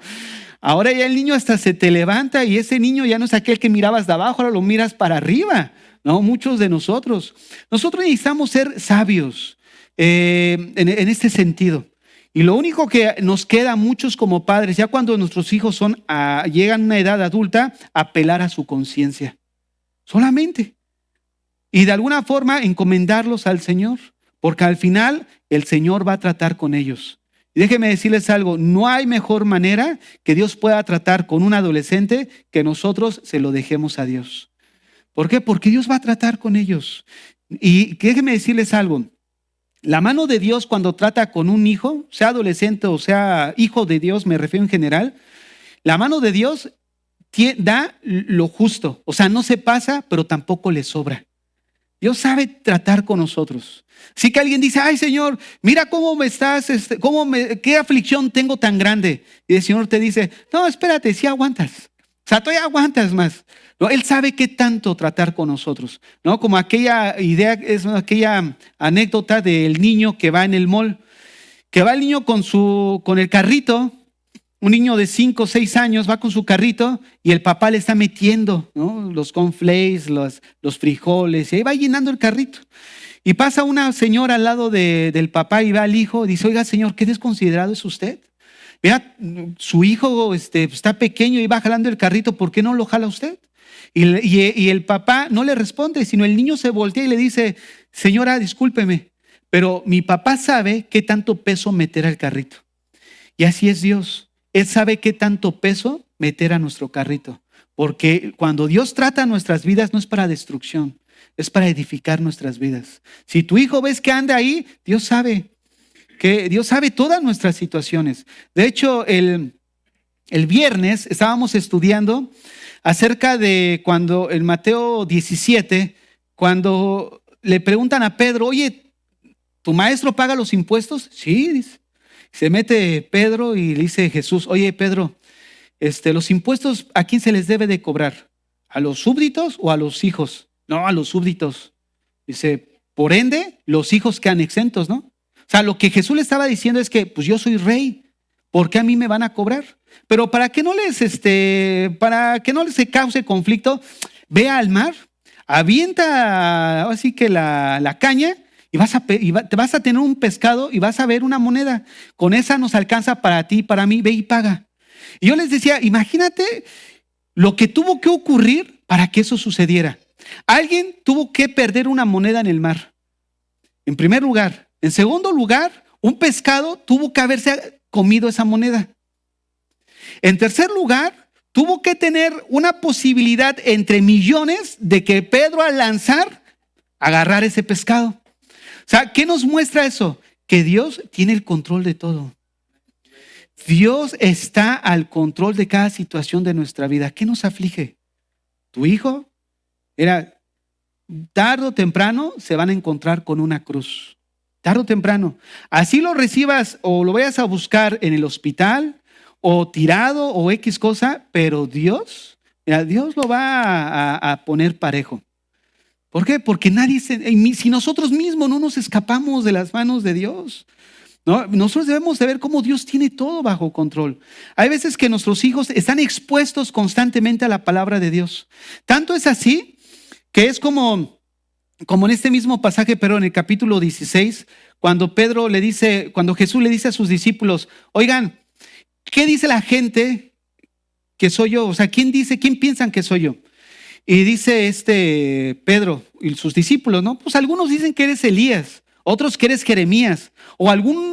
Ahora ya el niño hasta se te levanta y ese niño ya no es aquel que mirabas de abajo, ahora lo miras para arriba, ¿no? Muchos de nosotros. Nosotros necesitamos ser sabios en este sentido. Y lo único que nos queda a muchos como padres, ya cuando nuestros hijos llegan a una edad adulta, apelar a su conciencia. Solamente. Y de alguna forma encomendarlos al Señor, porque al final el Señor va a tratar con ellos. Y déjenme decirles algo, no hay mejor manera que Dios pueda tratar con un adolescente que nosotros se lo dejemos a Dios. ¿Por qué? Porque Dios va a tratar con ellos. Y déjenme decirles algo, la mano de Dios cuando trata con un hijo, sea adolescente o sea hijo de Dios, me refiero en general, la mano de Dios da lo justo, o sea, no se pasa, pero tampoco le sobra. Dios sabe tratar con nosotros. Sí que alguien dice, ay Señor, mira cómo me estás, qué aflicción tengo tan grande. Y el Señor te dice, no, espérate, sí aguantas. O sea, todavía aguantas más. ¿No? Él sabe qué tanto tratar con nosotros. ¿No? Como aquella aquella anécdota del niño que va en el mall, que va el niño con el carrito. Un niño de 5 o 6 años va con su carrito y el papá le está metiendo, ¿no?, los cornflakes, los frijoles, y ahí va llenando el carrito. Y pasa una señora al lado del papá y va al hijo y dice, oiga señor, ¿qué desconsiderado es usted? Vea, su hijo está pequeño y va jalando el carrito, ¿por qué no lo jala usted? Y el papá no le responde, sino el niño se voltea y le dice, señora, discúlpeme, pero mi papá sabe qué tanto peso meter al carrito. Y así es Dios. Él sabe qué tanto peso meter a nuestro carrito, porque cuando Dios trata nuestras vidas no es para destrucción, es para edificar nuestras vidas. Si tu hijo ves que anda ahí, Dios sabe todas nuestras situaciones. De hecho, el viernes estábamos estudiando acerca de cuando en Mateo 17 cuando le preguntan a Pedro, oye, ¿tu maestro paga los impuestos? Sí, dice. Se mete Pedro y le dice Jesús, oye Pedro, los impuestos, ¿a quién se les debe de cobrar? ¿A los súbditos o a los hijos? No, a los súbditos. Dice, por ende, los hijos quedan exentos, ¿no? O sea, lo que Jesús le estaba diciendo es que, pues yo soy rey, ¿por qué a mí me van a cobrar? Pero para que no les se cause conflicto, ve al mar, avienta así que la caña y te vas a tener un pescado y vas a ver una moneda. Con esa nos alcanza para ti, para mí, ve y paga. Y yo les decía, imagínate lo que tuvo que ocurrir para que eso sucediera. Alguien tuvo que perder una moneda en el mar, en primer lugar. En segundo lugar, un pescado tuvo que haberse comido esa moneda. En tercer lugar, tuvo que tener una posibilidad entre millones de que Pedro al lanzar, agarrar ese pescado. O sea, ¿qué nos muestra eso? Que Dios tiene el control de todo. Dios está al control de cada situación de nuestra vida. ¿Qué nos aflige? Tu hijo tarde o temprano se van a encontrar con una cruz. Tarde o temprano. Así lo recibas o lo vayas a buscar en el hospital o tirado o X cosa, pero Dios lo va a poner parejo. ¿Por qué? Porque si nosotros mismos no nos escapamos de las manos de Dios, ¿no? Nosotros debemos de ver cómo Dios tiene todo bajo control. Hay veces que nuestros hijos están expuestos constantemente a la palabra de Dios. Tanto es así que es como en este mismo pasaje, pero en el capítulo 16, cuando Jesús le dice a sus discípulos, oigan, ¿qué dice la gente que soy yo? O sea, ¿quién piensan que soy yo? Y dice Pedro y sus discípulos, ¿no? Pues algunos dicen que eres Elías, otros que eres Jeremías, o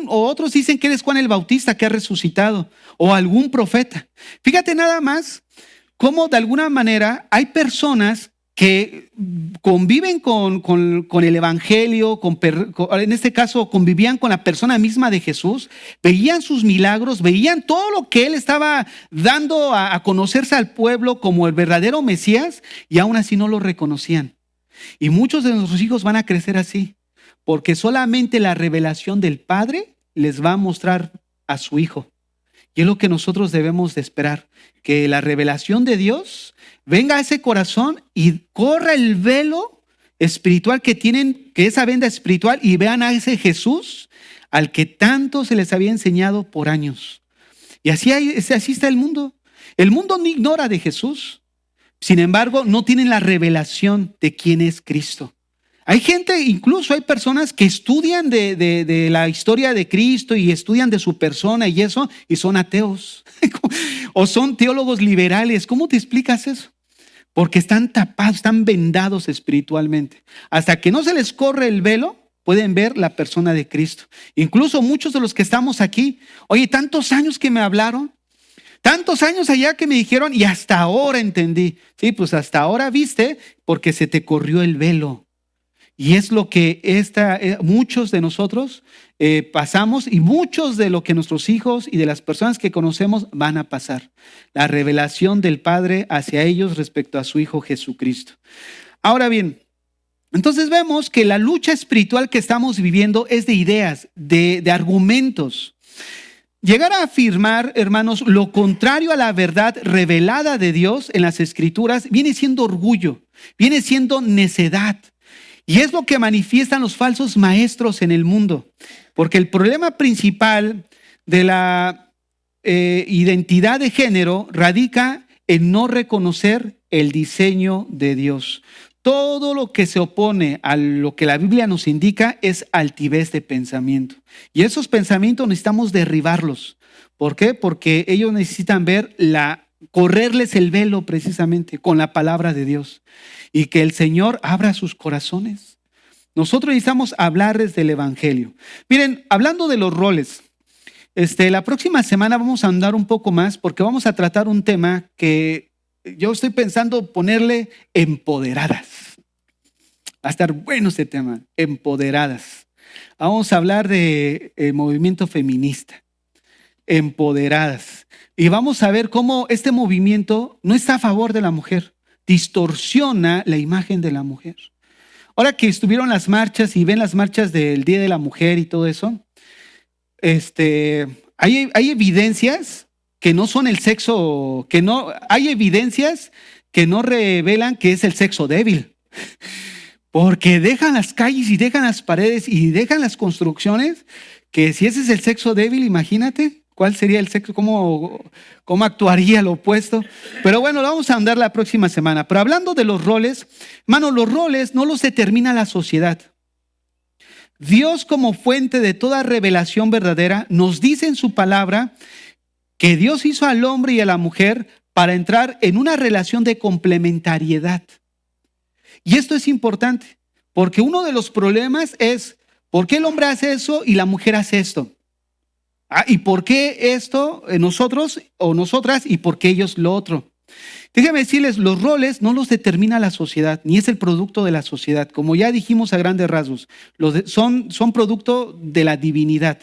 otros dicen que eres Juan el Bautista que ha resucitado, o algún profeta. Fíjate nada más cómo de alguna manera hay personas que conviven con el evangelio, en este caso convivían con la persona misma de Jesús, veían sus milagros, veían todo lo que él estaba dando a conocerse al pueblo como el verdadero Mesías, y aún así no lo reconocían. Y muchos de nuestros hijos van a crecer así, porque solamente la revelación del Padre les va a mostrar a su Hijo. Y es lo que nosotros debemos de esperar, que la revelación de Dios venga a ese corazón y corra el velo espiritual que tienen, que esa venda espiritual, y vean a ese Jesús al que tanto se les había enseñado por años. Y así está el mundo. El mundo no ignora de Jesús. Sin embargo, no tienen la revelación de quién es Cristo. Hay gente, incluso hay personas que estudian de la historia de Cristo y estudian de su persona y eso, y son ateos. O son teólogos liberales. ¿Cómo te explicas eso? Porque están tapados, están vendados espiritualmente. Hasta que no se les corre el velo, pueden ver la persona de Cristo. Incluso muchos de los que estamos aquí, oye, tantos años que me hablaron, tantos años allá que me dijeron y hasta ahora entendí. Sí, pues hasta ahora viste porque se te corrió el velo. Y es lo que muchos de nosotros pasamos, y muchos de lo que nuestros hijos y de las personas que conocemos van a pasar. La revelación del Padre hacia ellos respecto a su Hijo Jesucristo. Ahora bien, entonces vemos que la lucha espiritual que estamos viviendo es de ideas, de argumentos. Llegar a afirmar, hermanos, lo contrario a la verdad revelada de Dios en las Escrituras viene siendo orgullo, viene siendo necedad. Y es lo que manifiestan los falsos maestros en el mundo. Porque el problema principal de la identidad de género radica en no reconocer el diseño de Dios. Todo lo que se opone a lo que la Biblia nos indica es altivez de pensamiento. Y esos pensamientos necesitamos derribarlos. ¿Por qué? Porque ellos necesitan correrles el velo precisamente con la palabra de Dios. Y que el Señor abra sus corazones. Nosotros necesitamos hablarles del evangelio. Miren, hablando de los roles, la próxima semana vamos a andar un poco más porque vamos a tratar un tema que yo estoy pensando ponerle empoderadas. Va a estar bueno este tema, empoderadas. Vamos a hablar de movimiento feminista, empoderadas. Y vamos a ver cómo este movimiento no está a favor de la mujer, distorsiona la imagen de la mujer. Ahora que estuvieron las marchas y ven las marchas del Día de la Mujer y todo eso, hay evidencias que no son el sexo, hay evidencias que no revelan que es el sexo débil. Porque dejan las calles y dejan las paredes y dejan las construcciones, que si ese es el sexo débil, imagínate cuál sería el sexo, cómo actuaría lo opuesto. Pero bueno, lo vamos a andar la próxima semana. Pero hablando de los roles, hermano, los roles no los determina la sociedad. Dios, como fuente de toda revelación verdadera, nos dice en su palabra que Dios hizo al hombre y a la mujer para entrar en una relación de complementariedad. Y esto es importante, porque uno de los problemas es, ¿por qué el hombre hace eso y la mujer hace esto? ¿Y por qué esto nosotros o nosotras y por qué ellos lo otro? Déjenme decirles, los roles no los determina la sociedad, ni es el producto de la sociedad. Como ya dijimos a grandes rasgos, son producto de la divinidad.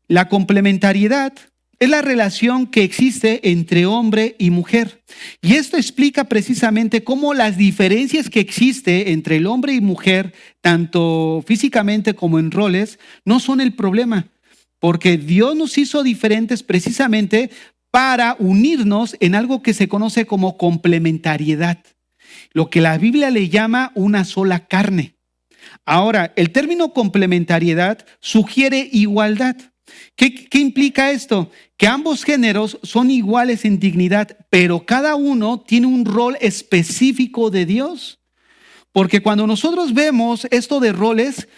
La complementariedad es la relación que existe entre hombre y mujer. Y esto explica precisamente cómo las diferencias que existen entre el hombre y mujer, tanto físicamente como en roles, no son el problema. Porque Dios nos hizo diferentes precisamente para unirnos en algo que se conoce como complementariedad. Lo que la Biblia le llama una sola carne. Ahora, el término complementariedad sugiere igualdad. ¿Qué implica esto? Que ambos géneros son iguales en dignidad, pero cada uno tiene un rol específico de Dios. Porque cuando nosotros vemos esto de roles,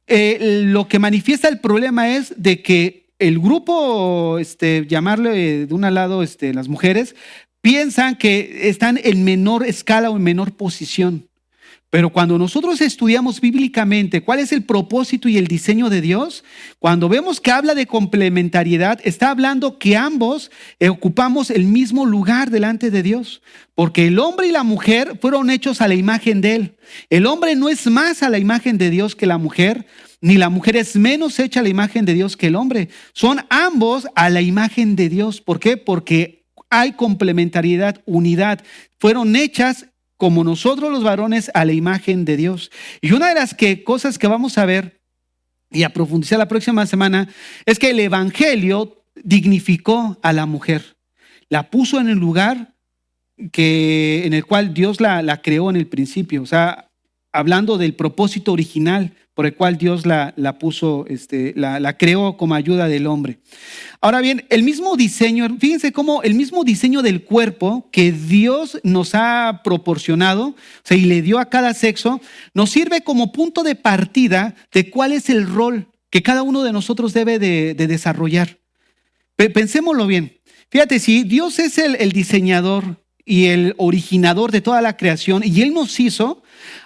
lo que manifiesta el problema es de que el grupo, llamarle de un lado las mujeres, piensan que están en menor escala o en menor posición. Pero cuando nosotros estudiamos bíblicamente cuál es el propósito y el diseño de Dios, cuando vemos que habla de complementariedad, está hablando que ambos ocupamos el mismo lugar delante de Dios. Porque el hombre y la mujer fueron hechos a la imagen de Él. El hombre no es más a la imagen de Dios que la mujer, ni la mujer es menos hecha a la imagen de Dios que el hombre. Son ambos a la imagen de Dios. ¿Por qué? Porque hay complementariedad, unidad. Fueron hechas como nosotros los varones a la imagen de Dios. Y una de las cosas que vamos a ver y a profundizar la próxima semana es que el evangelio dignificó a la mujer. La puso en el lugar en el cual Dios la creó en el principio. O sea, hablando del propósito original por el cual Dios la puso, la creó como ayuda del hombre. Ahora bien, el mismo diseño, fíjense cómo el mismo diseño del cuerpo que Dios nos ha proporcionado, o sea, y le dio a cada sexo, nos sirve como punto de partida de cuál es el rol que cada uno de nosotros debe de desarrollar. Pensémoslo bien. Fíjate, si Dios es el diseñador y el originador de toda la creación, y Él nos hizo,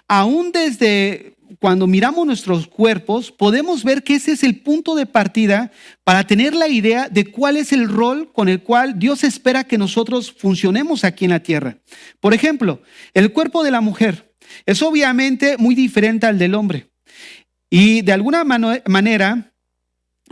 aún desde cuando miramos nuestros cuerpos, podemos ver que ese es el punto de partida para tener la idea de cuál es el rol con el cual Dios espera que nosotros funcionemos aquí en la tierra. Por ejemplo, el cuerpo de la mujer es obviamente muy diferente al del hombre. Y de alguna manera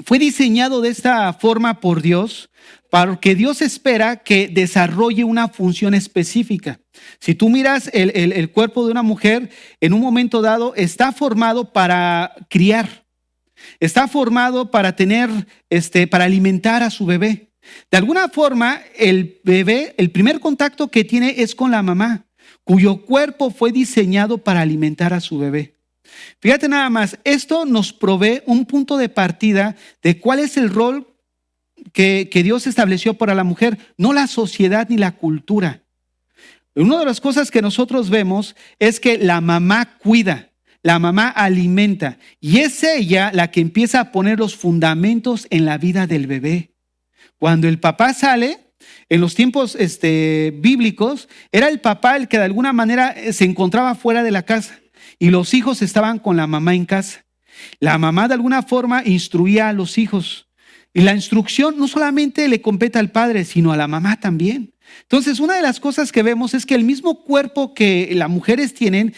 fue diseñado de esta forma por Dios, porque Dios espera que desarrolle una función específica. Si tú miras el cuerpo de una mujer, en un momento dado está formado para criar, está formado para para alimentar a su bebé. De alguna forma, el bebé, el primer contacto que tiene es con la mamá, cuyo cuerpo fue diseñado para alimentar a su bebé. Fíjate nada más, esto nos provee un punto de partida de cuál es el rol que Dios estableció para la mujer, no la sociedad ni la cultura. Una de las cosas que nosotros vemos es que la mamá cuida, la mamá alimenta, y es ella la que empieza a poner los fundamentos en la vida del bebé. Cuando el papá sale, en los tiempos bíblicos, era el papá el que de alguna manera se encontraba fuera de la casa y los hijos estaban con la mamá en casa. La mamá de alguna forma instruía a los hijos. Y la instrucción no solamente le compete al padre, sino a la mamá también. Entonces, una de las cosas que vemos es que el mismo cuerpo que las mujeres tienen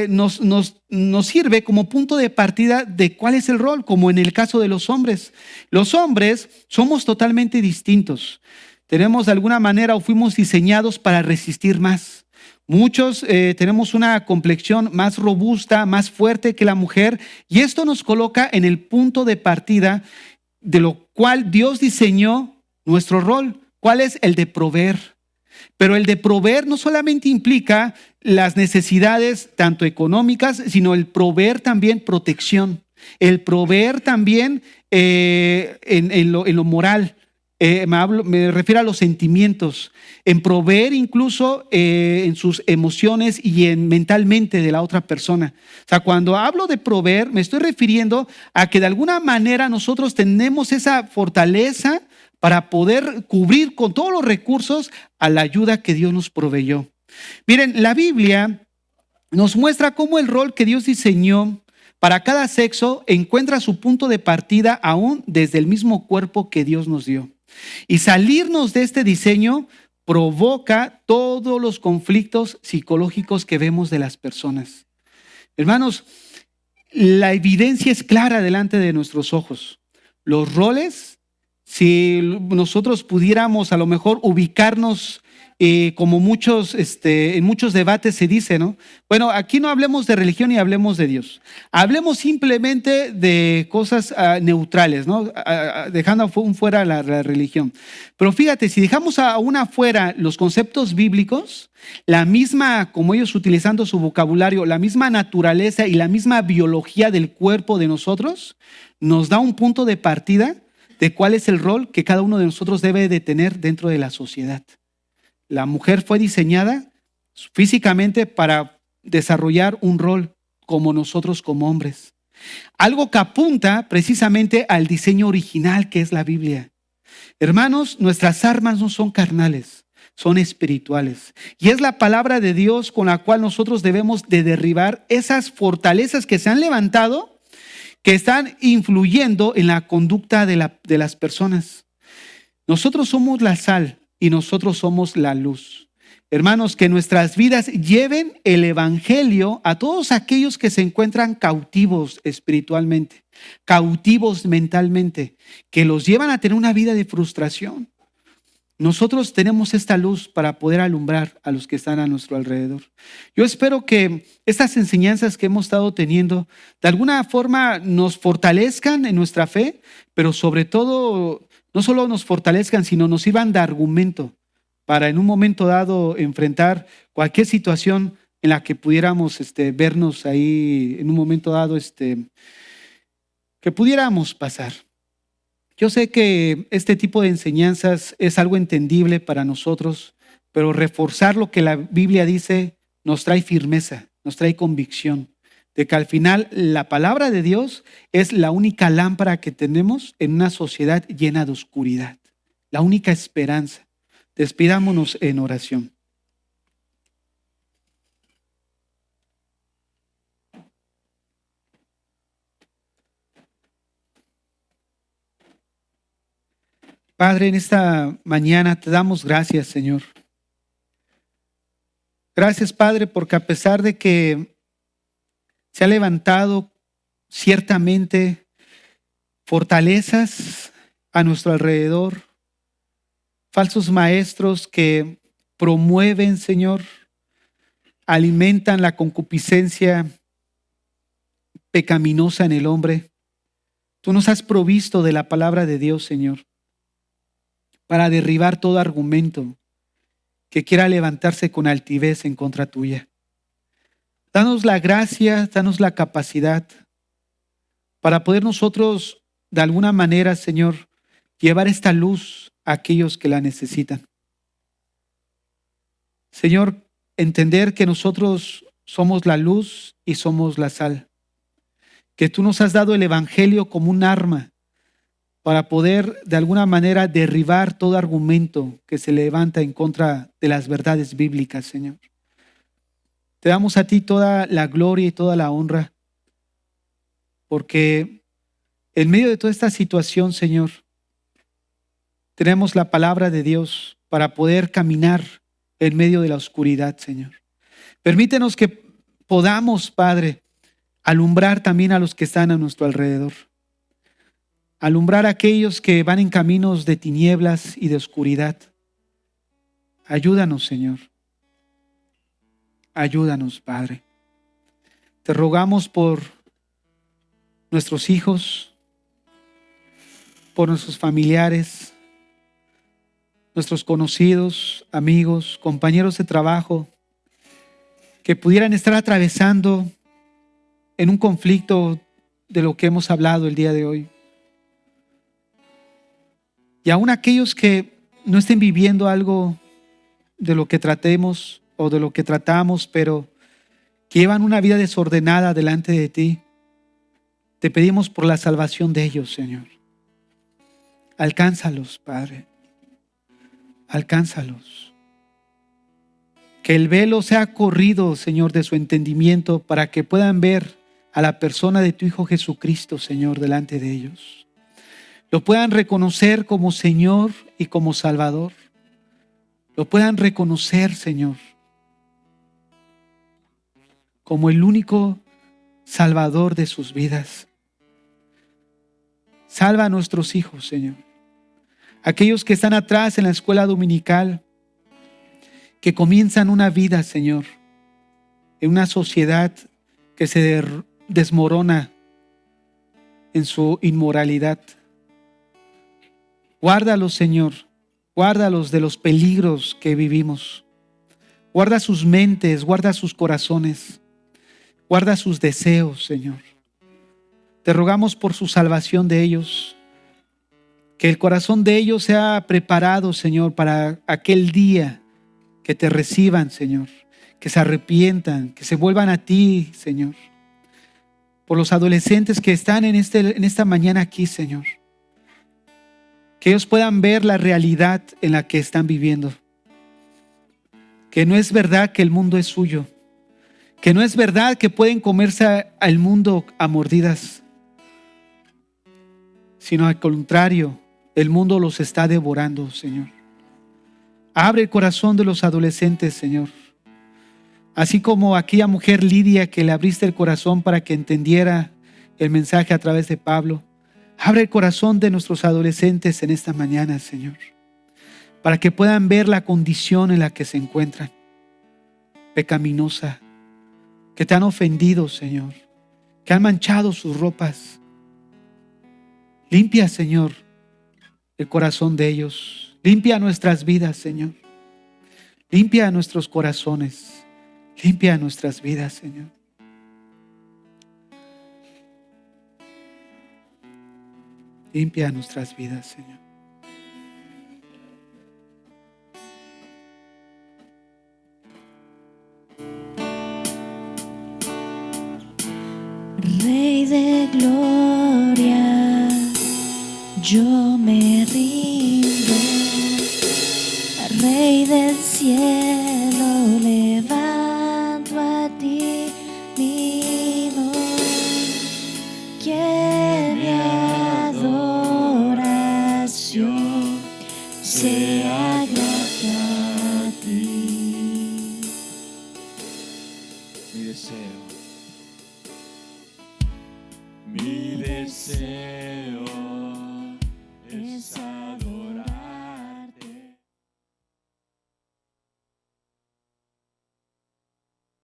nos sirve como punto de partida de cuál es el rol, como en el caso de los hombres. Los hombres somos totalmente distintos. Tenemos de alguna manera o fuimos diseñados para resistir más. Muchos tenemos una complexión más robusta, más fuerte que la mujer, y esto nos coloca en el punto de partida de lo cual Dios diseñó nuestro rol. ¿Cuál es? El de proveer. Pero el de proveer no solamente implica las necesidades tanto económicas, sino el proveer también protección, el proveer también en lo moral. Me refiero a los sentimientos, en proveer incluso en sus emociones y en mentalmente de la otra persona. O sea, cuando hablo de proveer, me estoy refiriendo a que de alguna manera nosotros tenemos esa fortaleza para poder cubrir con todos los recursos a la ayuda que Dios nos proveyó. Miren, la Biblia nos muestra cómo el rol que Dios diseñó para cada sexo encuentra su punto de partida aún desde el mismo cuerpo que Dios nos dio. Y salirnos de este diseño provoca todos los conflictos psicológicos que vemos de las personas. Hermanos, la evidencia es clara delante de nuestros ojos. Los roles, si nosotros pudiéramos a lo mejor ubicarnos como en muchos debates se dice, ¿no? Bueno, aquí no hablemos de religión y hablemos de Dios. Hablemos simplemente de cosas neutrales, ¿no? Dejando fuera la religión. Pero fíjate, si dejamos aún afuera los conceptos bíblicos, la misma, como ellos utilizando su vocabulario, la misma naturaleza y la misma biología del cuerpo de nosotros, nos da un punto de partida de cuál es el rol que cada uno de nosotros debe de tener dentro de la sociedad. La mujer fue diseñada físicamente para desarrollar un rol como nosotros como hombres. Algo que apunta precisamente al diseño original que es la Biblia. Hermanos, nuestras armas no son carnales, son espirituales. Y es la palabra de Dios con la cual nosotros debemos de derribar esas fortalezas que se han levantado, que están influyendo en la conducta de las personas. Nosotros somos la sal y nosotros somos la luz. Hermanos, que nuestras vidas lleven el evangelio a todos aquellos que se encuentran cautivos espiritualmente, cautivos mentalmente, que los llevan a tener una vida de frustración. Nosotros tenemos esta luz para poder alumbrar a los que están a nuestro alrededor. Yo espero que estas enseñanzas que hemos estado teniendo de alguna forma nos fortalezcan en nuestra fe, pero sobre todo no solo nos fortalezcan, sino nos sirvan de argumento para en un momento dado enfrentar cualquier situación en la que pudiéramos vernos ahí en un momento dado que pudiéramos pasar. Yo sé que este tipo de enseñanzas es algo entendible para nosotros, pero reforzar lo que la Biblia dice nos trae firmeza, nos trae convicción de que al final la palabra de Dios es la única lámpara que tenemos en una sociedad llena de oscuridad, la única esperanza. Despidámonos en oración. Padre, en esta mañana te damos gracias, Señor. Gracias, Padre, porque a pesar de que se ha levantado ciertamente fortalezas a nuestro alrededor, falsos maestros que promueven, Señor, alimentan la concupiscencia pecaminosa en el hombre. Tú nos has provisto de la palabra de Dios, Señor, para derribar todo argumento que quiera levantarse con altivez en contra tuya. Danos la gracia, danos la capacidad para poder nosotros, de alguna manera, Señor, llevar esta luz a aquellos que la necesitan. Señor, entender que nosotros somos la luz y somos la sal, que tú nos has dado el evangelio como un arma para poder de alguna manera derribar todo argumento que se levanta en contra de las verdades bíblicas, Señor. Te damos a ti toda la gloria y toda la honra, porque en medio de toda esta situación, Señor, tenemos la palabra de Dios para poder caminar en medio de la oscuridad, Señor. Permítenos que podamos, Padre, alumbrar también a los que están a nuestro alrededor. Alumbrar a aquellos que van en caminos de tinieblas y de oscuridad. Ayúdanos, Señor. ayúdanos, Padre. Te rogamos por nuestros hijos, por nuestros familiares, nuestros conocidos, amigos, compañeros de trabajo, que pudieran estar atravesando en un conflicto de lo que hemos hablado el día de hoy. Y aún aquellos que no estén viviendo algo de lo que tratemos o de lo que tratamos, pero que llevan una vida desordenada delante de ti, te pedimos por la salvación de ellos, Señor. Alcánzalos, Padre. Alcánzalos. Que el velo sea corrido, Señor, de su entendimiento para que puedan ver a la persona de tu Hijo Jesucristo, Señor, delante de ellos. Lo puedan reconocer como Señor y como Salvador. Lo puedan reconocer, Señor, como el único Salvador de sus vidas. Salva a nuestros hijos, Señor. Aquellos que están atrás en la escuela dominical, que comienzan una vida, Señor, en una sociedad que se desmorona en su inmoralidad. Guárdalos, Señor. Guárdalos de los peligros que vivimos. Guarda sus mentes, guarda sus corazones. Guarda sus deseos, Señor. Te rogamos por su salvación de ellos. Que el corazón de ellos sea preparado, Señor, para aquel día que te reciban, Señor. Que se arrepientan, que se vuelvan a ti, Señor. Por los adolescentes que están en esta mañana aquí, Señor. Que ellos puedan ver la realidad en la que están viviendo. Que no es verdad que el mundo es suyo. Que no es verdad que pueden comerse al mundo a mordidas. Sino al contrario, el mundo los está devorando, Señor. Abre el corazón de los adolescentes, Señor. Así como aquella mujer Lidia que le abriste el corazón para que entendiera el mensaje a través de Pablo. Abre el corazón de nuestros adolescentes en esta mañana, Señor, para que puedan ver la condición en la que se encuentran, pecaminosa, que te han ofendido, Señor, que han manchado sus ropas. Limpia, Señor, el corazón de ellos. Limpia nuestras vidas, Señor. Limpia nuestros corazones. Limpia nuestras vidas, Señor. Limpia nuestras vidas, Señor. Rey de gloria, yo me rindo. Rey del cielo, levanto a ti mi voz. Que mi adoración sea grata a ti. Mi deseo